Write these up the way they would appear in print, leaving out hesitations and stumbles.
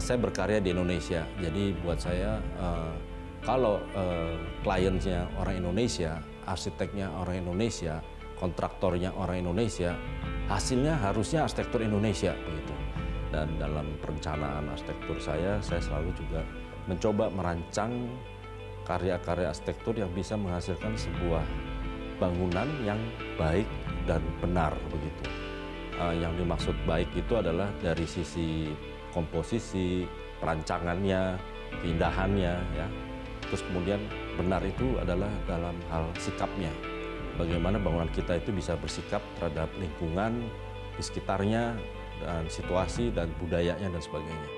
Saya berkarya di Indonesia, jadi buat saya kalau kliennya orang Indonesia, arsiteknya orang Indonesia, kontraktornya orang Indonesia, hasilnya harusnya arsitektur Indonesia begitu. Dan dalam perencanaan arsitektur saya selalu juga mencoba merancang karya-karya arsitektur yang bisa menghasilkan sebuah bangunan yang baik dan benar begitu. Yang dimaksud baik itu adalah dari sisi komposisi, perancangannya, keindahannya, ya. Terus kemudian benar itu adalah dalam hal sikapnya. Bagaimana bangunan kita itu bisa bersikap terhadap lingkungan di sekitarnya, dan situasi, dan budayanya, dan sebagainya.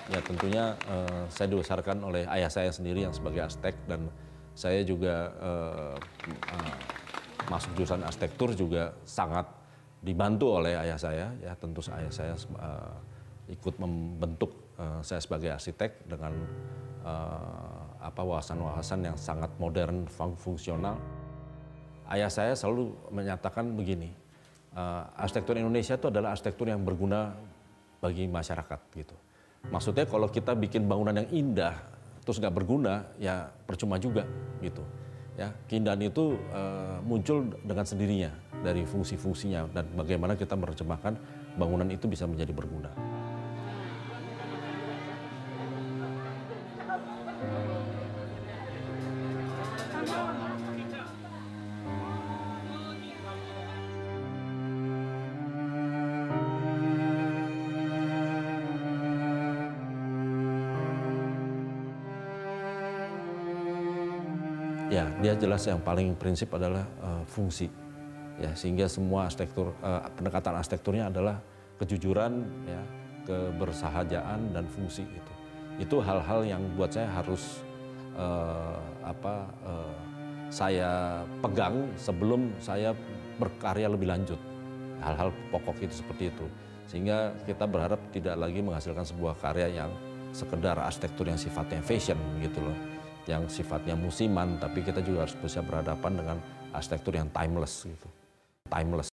Ya tentunya saya dibesarkan oleh ayah saya sendiri yang sebagai arsitek, dan saya juga masuk jurusan arsitektur juga sangat dibantu oleh ayah saya. Ya tentu ayah saya ikut membentuk saya sebagai arsitek dengan wawasan-wawasan yang sangat modern, fungsional. Ayah saya selalu menyatakan begini, arsitektur Indonesia itu adalah arsitektur yang berguna bagi masyarakat gitu. Maksudnya kalau kita bikin bangunan yang indah terus nggak berguna, ya percuma juga gitu. Ya, keindahan itu muncul dengan sendirinya dari fungsi-fungsinya, dan bagaimana kita menerjemahkan bangunan itu bisa menjadi berguna. Ya, dia jelas yang paling prinsip adalah fungsi. Ya, sehingga semua arsitektur, pendekatan arsitekturnya adalah kejujuran, ya, kebersahajaan, dan fungsi itu. Itu hal-hal yang buat saya harus saya pegang sebelum saya berkarya lebih lanjut. Hal-hal pokok itu seperti itu. Sehingga kita berharap tidak lagi menghasilkan sebuah karya yang sekedar arsitektur yang sifatnya fashion gitu loh, yang sifatnya musiman, tapi kita juga harus bisa berhadapan dengan arsitektur yang timeless gitu. Timeless.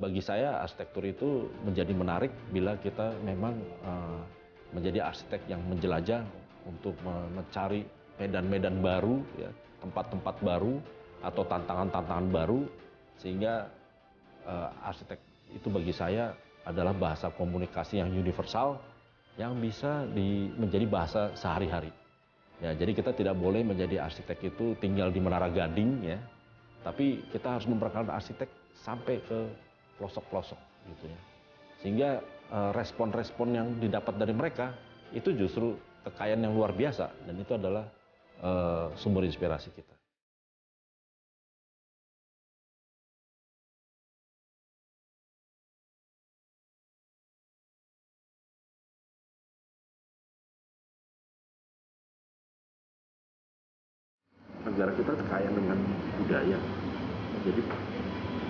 Bagi saya arsitektur itu menjadi menarik bila kita memang menjadi arsitek yang menjelajah untuk mencari medan-medan baru, ya, tempat-tempat baru atau tantangan-tantangan baru, sehingga arsitek itu bagi saya adalah bahasa komunikasi yang universal yang bisa menjadi bahasa sehari-hari. Ya, jadi kita tidak boleh menjadi arsitek itu tinggal di Menara Gading, ya, tapi kita harus memperkenalkan arsitek sampai ke pelosok-pelosok gitu ya. Sehingga respon-respon yang didapat dari mereka itu justru kekayaan yang luar biasa, dan itu adalah sumber inspirasi kita. negara kita kaya dengan budaya. Jadi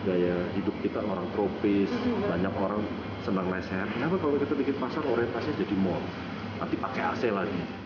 gaya hidup kita orang tropis, banyak orang senang lesehan. Kenapa kalau kita bikin pasar orientasinya jadi mall? Nanti pakai AC lagi.